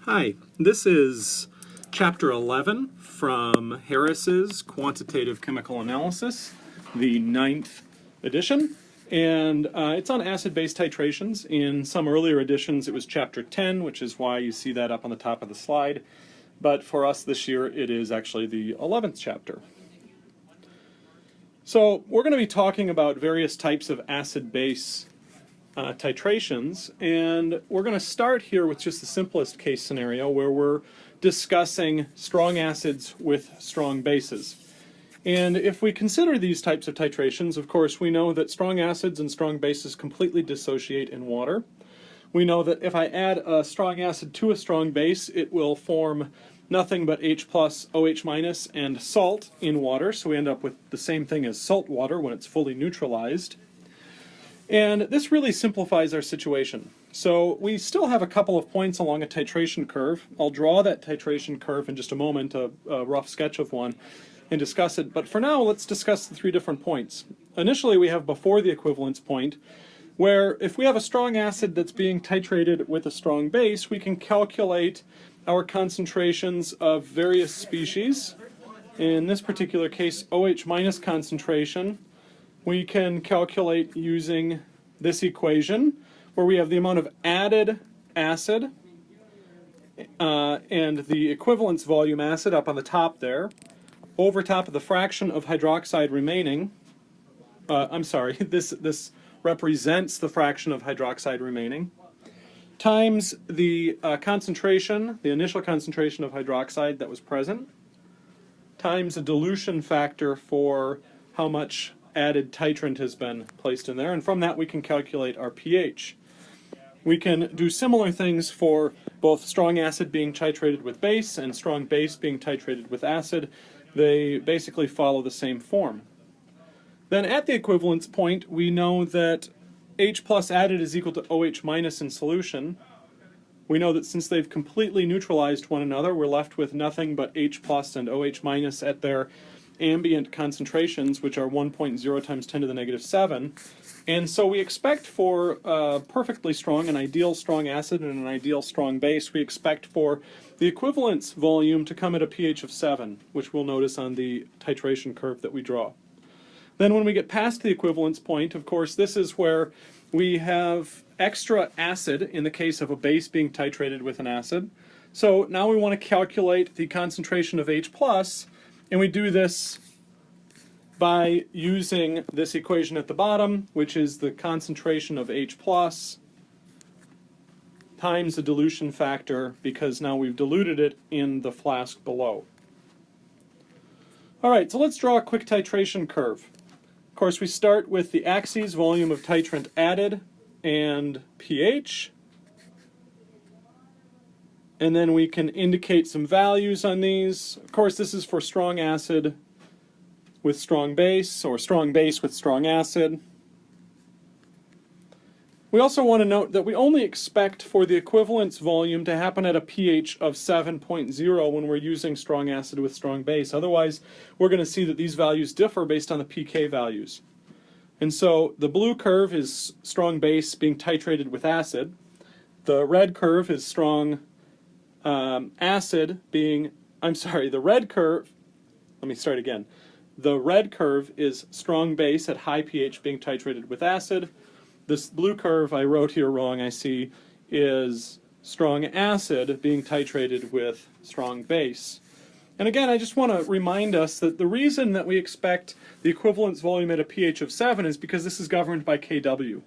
Hi, this is Chapter 11 from Harris's Quantitative Chemical Analysis, the 9th edition, and it's on acid-base titrations. In some earlier editions it was Chapter 10, which is why you see that up on the top of the slide, but for us this year it is actually the 11th chapter. So we're going to be talking about various types of acid-base titrations, and we're going to start here with just the simplest case scenario where we're discussing strong acids with strong bases. And if we consider these types of titrations, of course we know that strong acids and strong bases completely dissociate in water. We know that if I add a strong acid to a strong base, it will form nothing but H plus, OH minus, and salt in water, so we end up with the same thing as salt water when it's fully neutralized. And this really simplifies our situation. So we still have a couple of points along a titration curve. I'll draw that titration curve in just a moment, a rough sketch of one, and discuss it. But for now, let's discuss the three different points. Initially, we have before the equivalence point, where if we have a strong acid that's being titrated with a strong base, we can calculate our concentrations of various species. In this particular case, OH minus concentration, we can calculate using this equation, where we have the amount of added acid and the equivalence volume acid up on the top there, over top of the fraction of hydroxide remaining. This represents the fraction of hydroxide remaining, times the concentration, the initial concentration of hydroxide that was present, times a dilution factor for how much added titrant has been placed in there, and from that we can calculate our pH. We can do similar things for both strong acid being titrated with base and strong base being titrated with acid. They basically follow the same form. Then at the equivalence point, we know that H plus added is equal to OH minus in solution. We know that since they've completely neutralized one another, we're left with nothing but H plus and OH minus at their ambient concentrations, which are 1.0 times 10 to the negative 7. And so we expect for perfectly strong, an ideal strong acid and an ideal strong base, we expect for the equivalence volume to come at a pH of 7, which we'll notice on the titration curve that we draw. Then when we get past the equivalence point, of course, this is where we have extra acid in the case of a base being titrated with an acid. So now we want to calculate the concentration of H plus, and we do this by using this equation at the bottom, which is the concentration of H plus times the dilution factor, because now we've diluted it in the flask below. Alright, so let's draw a quick titration curve. Of course, we start with the axes, volume of titrant added, and pH. And then we can indicate some values on these. Of course, this is for strong acid with strong base, or strong base with strong acid. We also want to note that we only expect for the equivalence volume to happen at a pH of 7.0 when we're using strong acid with strong base. Otherwise, we're going to see that these values differ based on the pK values. And so the blue curve is strong base being titrated with acid. The red curve is strong acid being, the red curve, let me start again. The red curve is strong base at high pH being titrated with acid. This blue curve I wrote here wrong, I see, is strong acid being titrated with strong base. And again, I just want to remind us that the reason that we expect the equivalence volume at a pH of 7 is because this is governed by Kw.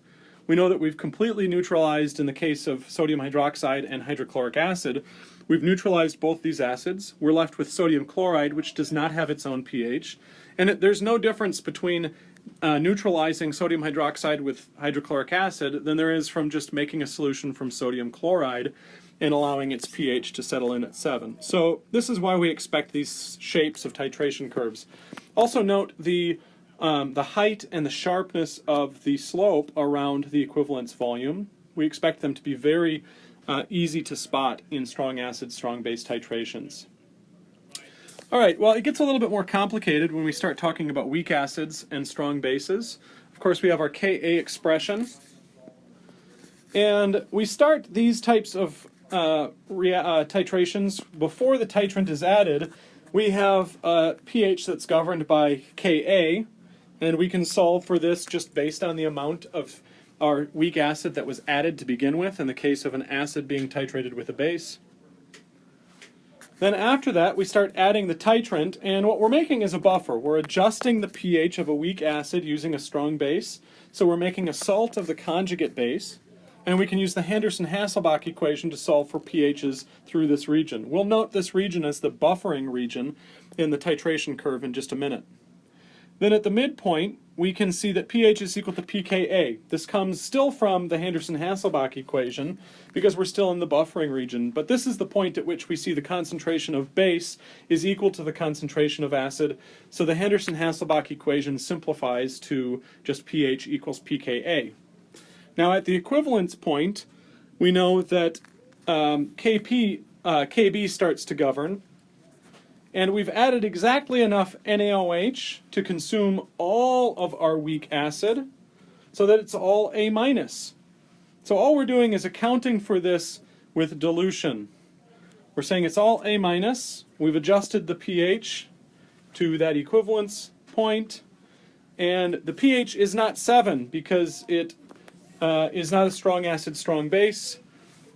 We know that we've completely neutralized, in the case of sodium hydroxide and hydrochloric acid, we've neutralized both these acids. We're left with sodium chloride, which does not have its own pH. And there's no difference between neutralizing sodium hydroxide with hydrochloric acid than there is from just making a solution from sodium chloride and allowing its pH to settle in at 7. So this is why we expect these shapes of titration curves. Also note the height and the sharpness of the slope around the equivalence volume. We expect them to be very easy to spot in strong acid, strong base titrations. Alright, well, it gets a little bit more complicated when we start talking about weak acids and strong bases. Of course, we have our Ka expression. And we start these types of titrations, before the titrant is added, we have a pH that's governed by Ka, and we can solve for this just based on the amount of our weak acid that was added to begin with, in the case of an acid being titrated with a base. Then after that, we start adding the titrant, and what we're making is a buffer. We're adjusting the pH of a weak acid using a strong base, so we're making a salt of the conjugate base, and we can use the Henderson-Hasselbalch equation to solve for pHs through this region. We'll note this region as the buffering region in the titration curve in just a minute. Then at the midpoint, we can see that pH is equal to pKa. This comes still from the Henderson-Hasselbalch equation because we're still in the buffering region, but this is the point at which we see the concentration of base is equal to the concentration of acid, so the Henderson-Hasselbalch equation simplifies to just pH equals pKa. Now at the equivalence point, we know that Kb starts to govern, and we've added exactly enough NaOH to consume all of our weak acid so that it's all A-. So all we're doing is accounting for this with dilution. We're saying it's all A-. We've adjusted the pH to that equivalence point, and the pH is not 7 because it is not a strong acid, strong base.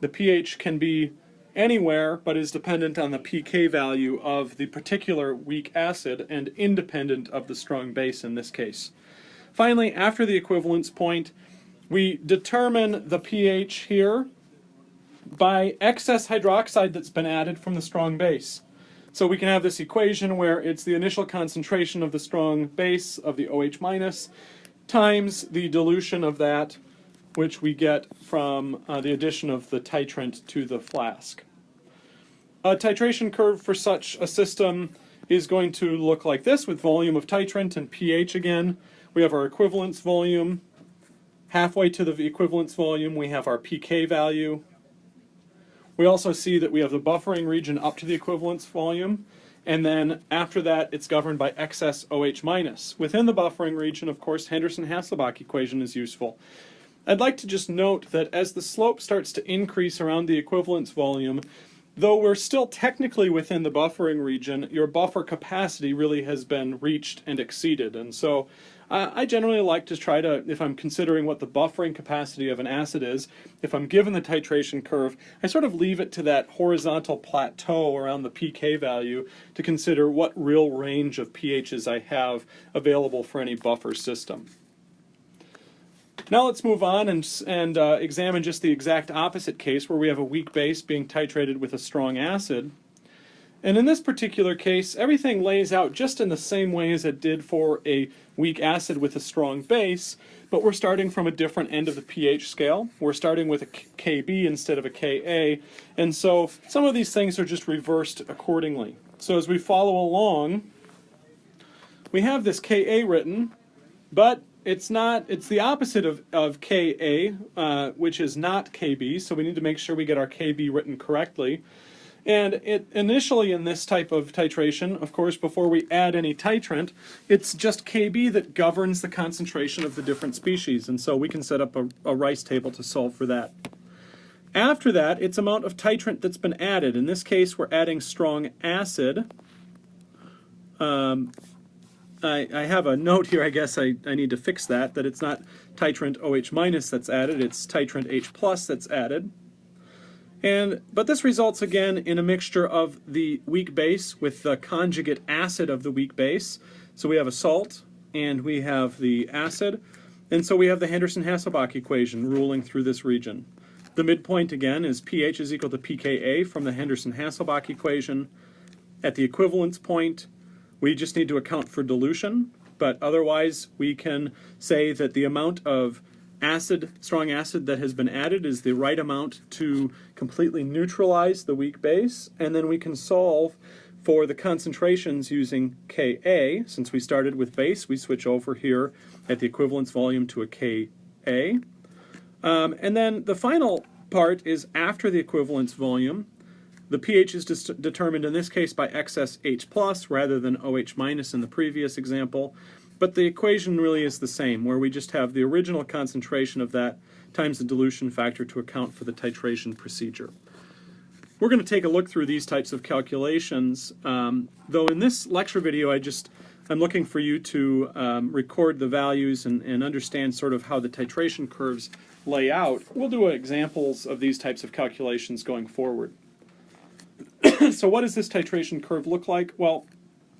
The pH can be anywhere, but is dependent on the pK value of the particular weak acid and independent of the strong base in this case. Finally, after the equivalence point, we determine the pH here by excess hydroxide that's been added from the strong base. So we can have this equation where it's the initial concentration of the strong base of the OH- times the dilution of that, which we get from the addition of the titrant to the flask. A titration curve for such a system is going to look like this, with volume of titrant and pH again. We have our equivalence volume. Halfway to the equivalence volume, we have our pK value. We also see that we have the buffering region up to the equivalence volume, and then after that it's governed by excess OH-. Within the buffering region, of course, Henderson-Hasselbalch equation is useful. I'd like to just note that as the slope starts to increase around the equivalence volume, though we're still technically within the buffering region, your buffer capacity really has been reached and exceeded. And so I generally like to try to, if I'm considering what the buffering capacity of an acid is, if I'm given the titration curve, I sort of leave it to that horizontal plateau around the pK value to consider what real range of pHs I have available for any buffer system. Now let's move on and examine just the exact opposite case where we have a weak base being titrated with a strong acid. And in this particular case, everything lays out just in the same way as it did for a weak acid with a strong base, but we're starting from a different end of the pH scale. We're starting with a Kb instead of a Ka, and so some of these things are just reversed accordingly. So as we follow along, we have this Ka written, but it's the opposite of Ka, which is not Kb, so we need to make sure we get our Kb written correctly. And initially in this type of titration, of course, before we add any titrant, it's just Kb that governs the concentration of the different species, and so we can set up a rice table to solve for that. After that, it's amount of titrant that's been added. In this case, we're adding strong acid. I have a note here, I guess I need to fix that it's not titrant OH- that's added, it's titrant H+ that's added. But this results again in a mixture of the weak base with the conjugate acid of the weak base. So we have a salt and we have the acid, and so we have the Henderson-Hasselbalch equation ruling through this region. The midpoint again is pH is equal to pKa from the Henderson-Hasselbalch equation. At the equivalence point, we just need to account for dilution, but otherwise we can say that the amount of strong acid that has been added is the right amount to completely neutralize the weak base, and then we can solve for the concentrations using Ka. Since we started with base, we switch over here at the equivalence volume to a Ka. And then the final part is after the equivalence volume. The pH is determined in this case by excess H+ rather than OH- in the previous example, but the equation really is the same, where we just have the original concentration of that times the dilution factor to account for the titration procedure. we're going to take a look through these types of calculations, though in this lecture video I'm looking for you to record the values and understand sort of how the titration curves lay out. We'll do examples of these types of calculations going forward. So what does this titration curve look like? Well,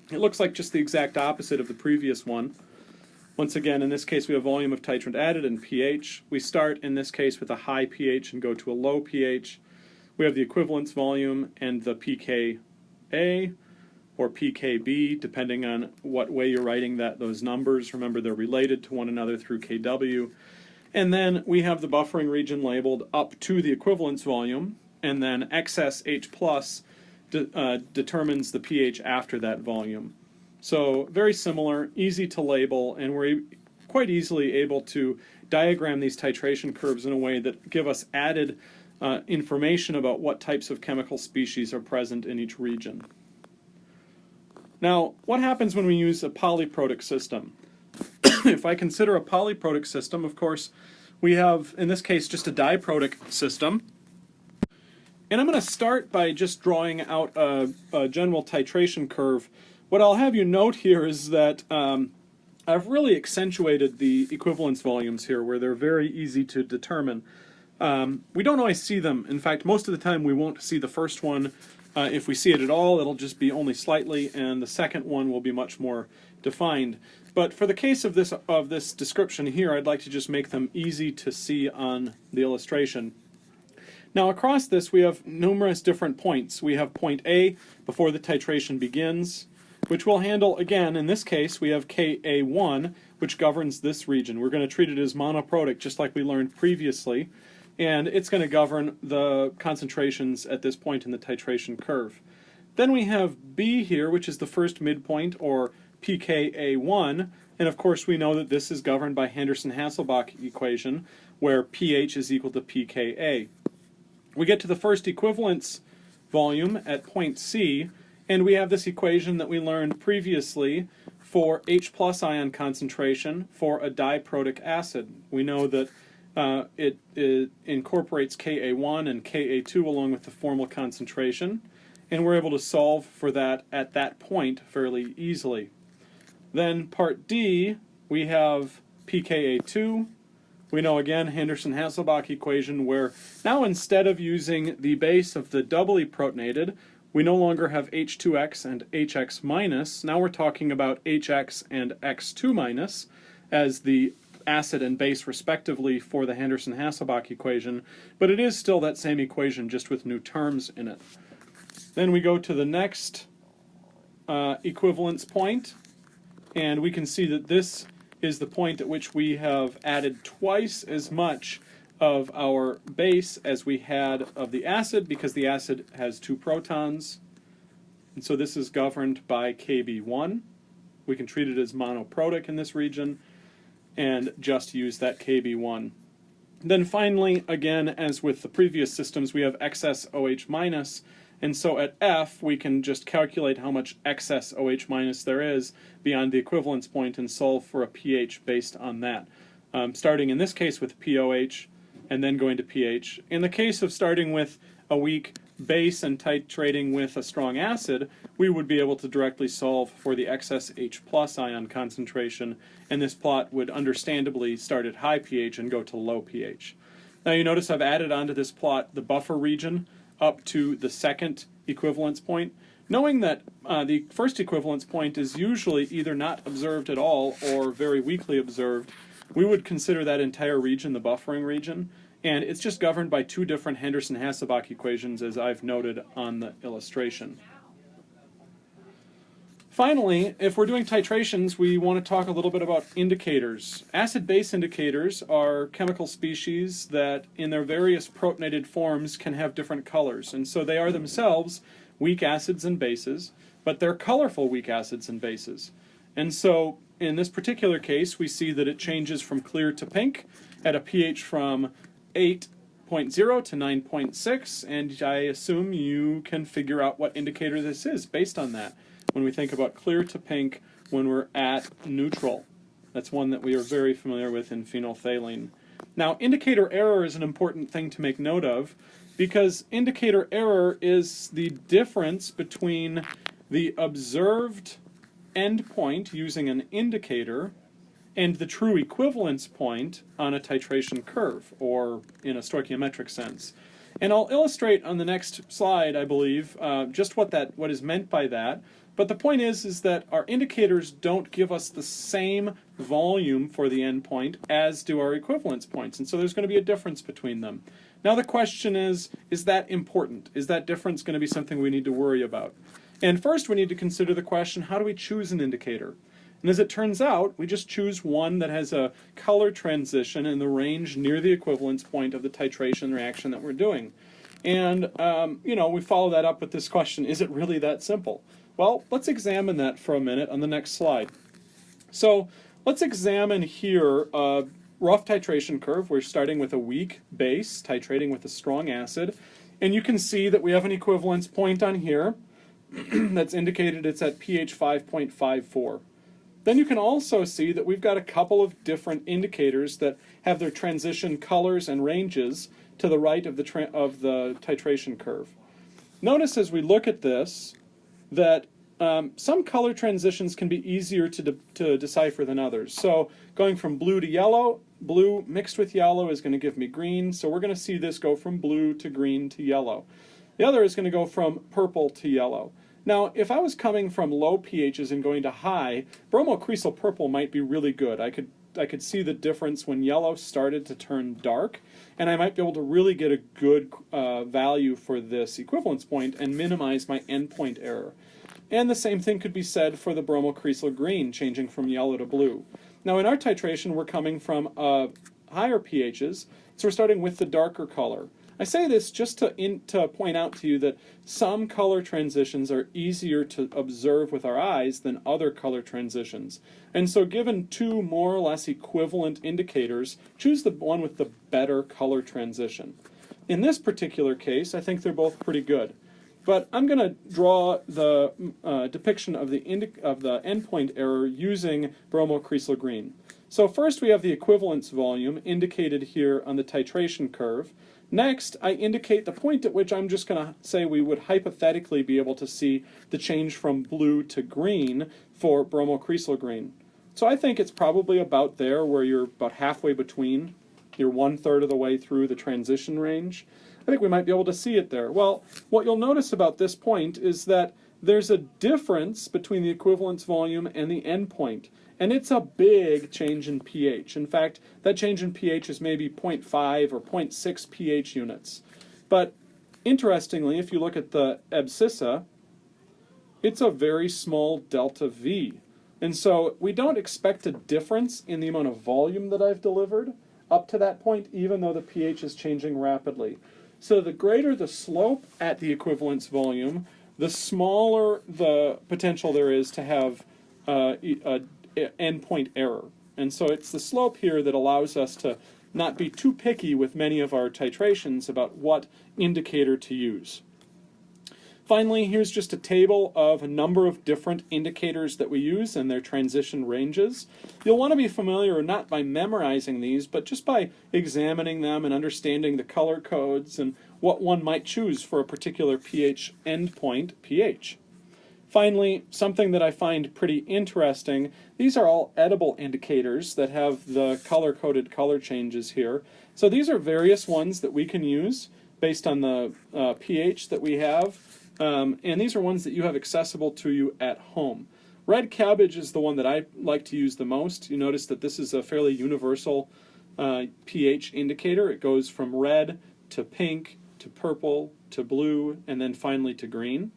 it looks like just the exact opposite of the previous one. Once again, in this case we have volume of titrant added and pH. We start in this case with a high pH and go to a low pH. We have the equivalence volume and the pKa or pKb, depending on what way you're writing those numbers. Remember, they're related to one another through kW. And then we have the buffering region labeled up to the equivalence volume, and then excess H plus determines the pH after that volume. So very similar, easy to label, and we're quite easily able to diagram these titration curves in a way that give us added information about what types of chemical species are present in each region. Now, what happens when we use a polyprotic system? If I consider a polyprotic system, of course, we have, in this case, just a diprotic system. And I'm going to start by just drawing out a general titration curve. What I'll have you note here is that I've really accentuated the equivalence volumes here, where they're very easy to determine. We don't always see them. In fact, most of the time we won't see the first one. If we see it at all, it'll just be only slightly, and the second one will be much more defined. But for the case of this description here, I'd like to just make them easy to see on the illustration. Now across this we have numerous different points. We have point A before the titration begins, which we'll handle again. In this case we have Ka1, which governs this region. We're going to treat it as monoprotic, just like we learned previously, and it's going to govern the concentrations at this point in the titration curve. Then we have B here, which is the first midpoint, or pKa1, and of course we know that this is governed by Henderson-Hasselbalch equation, where pH is equal to pKa. We get to the first equivalence volume at point C, and we have this equation that we learned previously for H plus ion concentration for a diprotic acid. We know that it incorporates Ka1 and Ka2 along with the formal concentration, and we're able to solve for that at that point fairly easily. Then part D, we have pKa2. We know again Henderson-Hasselbalch equation, where now instead of using the base of the doubly protonated, we no longer have H2X and HX minus. Now we're talking about HX and X2 minus as the acid and base respectively for the Henderson-Hasselbalch equation, but it is still that same equation just with new terms in it. Then we go to the next equivalence point, and we can see that this is the point at which we have added twice as much of our base as we had of the acid, because the acid has 2 protons, and so this is governed by Kb1. We can treat it as monoprotic in this region and just use that Kb1. Then finally, again, as with the previous systems, we have excess OH minus, and so at F we can just calculate how much excess OH minus there is beyond the equivalence point and solve for a pH based on that. Starting in this case with POH and then going to pH. In the case of starting with a weak base and titrating with a strong acid, we would be able to directly solve for the excess H plus ion concentration, and this plot would understandably start at high pH and go to low pH. Now you notice I've added onto this plot the buffer region up to the second equivalence point, knowing that the first equivalence point is usually either not observed at all or very weakly observed. We would consider that entire region the buffering region, and it's just governed by 2 different Henderson-Hasselbalch equations, as I've noted on the illustration. Finally, if we're doing titrations, we want to talk a little bit about indicators. Acid-base indicators are chemical species that, in their various protonated forms, can have different colors, and so they are themselves weak acids and bases, but they're colorful weak acids and bases. And so, in this particular case, we see that it changes from clear to pink at a pH from 8.0 to 9.6, and I assume you can figure out what indicator this is based on that. When we think about clear to pink when we're at neutral. That's one that we are very familiar with in phenolphthalein. Now, indicator error is an important thing to make note of. because indicator error is the difference between the observed endpoint using an indicator and the true equivalence point on a titration curve, or in a stoichiometric sense. And I'll illustrate on the next slide, I believe, just what is meant by that. But the point is that our indicators don't give us the same volume for the endpoint as do our equivalence points, and so there's going to be a difference between them. Now the question is that important? Is that difference going to be something we need to worry about? And first we need to consider the question, how do we choose an indicator? And as it turns out, we just choose one that has a color transition in the range near the equivalence point of the titration reaction that we're doing. And, we follow that up with this question, is it really that simple? Well, let's examine that for a minute on the next slide. So let's examine here a rough titration curve. We're starting with a weak base, titrating with a strong acid. And you can see that we have an equivalence point on here that's indicated it's at pH 5.54. Then you can also see that we've got a couple of different indicators that have their transition colors and ranges to the right of the titration curve. Notice as we look at this that some color transitions can be easier to decipher than others. So going from blue to yellow, blue mixed with yellow is going to give me green, so we're going to see this go from blue to green to yellow. The other is going to go from purple to yellow. Now, if I was coming from low pHs and going to high, bromocresol purple might be really good. I could see the difference when yellow started to turn dark, and I might be able to really get a good value for this equivalence point and minimize my endpoint error. And the same thing could be said for the bromocresol green, changing from yellow to blue. Now in our titration, we're coming from higher pHs, so we're starting with the darker color. I say this just to point out to you that some color transitions are easier to observe with our eyes than other color transitions. And so given two more or less equivalent indicators, choose the one with the better color transition. In this particular case, I think they're both pretty good. But I'm going to draw the depiction of the endpoint error using bromocresol green. So first we have the equivalence volume indicated here on the titration curve. Next, I indicate the point at which I'm just going to say we would hypothetically be able to see the change from blue to green for bromocresol green. So I think it's probably about there where you're about halfway between. You're 1/3 of the way through the transition range. I think we might be able to see it there. Well, what you'll notice about this point is that there's a difference between the equivalence volume and the endpoint. And it's a big change in pH. In fact, that change in pH is maybe 0.5 or 0.6 pH units. But interestingly, if you look at the abscissa, it's a very small delta V. And so we don't expect a difference in the amount of volume that I've delivered up to that point, even though the pH is changing rapidly. So the greater the slope at the equivalence volume, the smaller the potential there is to have endpoint error. And so it's the slope here that allows us to not be too picky with many of our titrations about what indicator to use. Finally, here's just a table of a number of different indicators that we use and their transition ranges. You'll want to be familiar not by memorizing these, but just by examining them and understanding the color codes and what one might choose for a particular pH endpoint pH. Finally, something that I find pretty interesting, these are all edible indicators that have the color-coded color changes here. So these are various ones that we can use based on the pH that we have. And these are ones that you have accessible to you at home. Red cabbage is the one that I like to use the most. You notice that this is a fairly universal pH indicator. It goes from red to pink to purple to blue and then finally to green.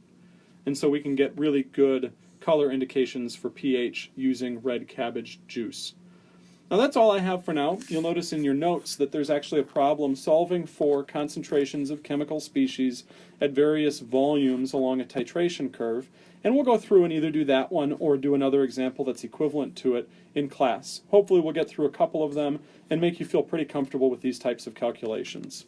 And so we can get really good color indications for pH using red cabbage juice. Now that's all I have for now. You'll notice in your notes that there's actually a problem solving for concentrations of chemical species at various volumes along a titration curve, and we'll go through and either do that one or do another example that's equivalent to it in class. Hopefully we'll get through a couple of them and make you feel pretty comfortable with these types of calculations.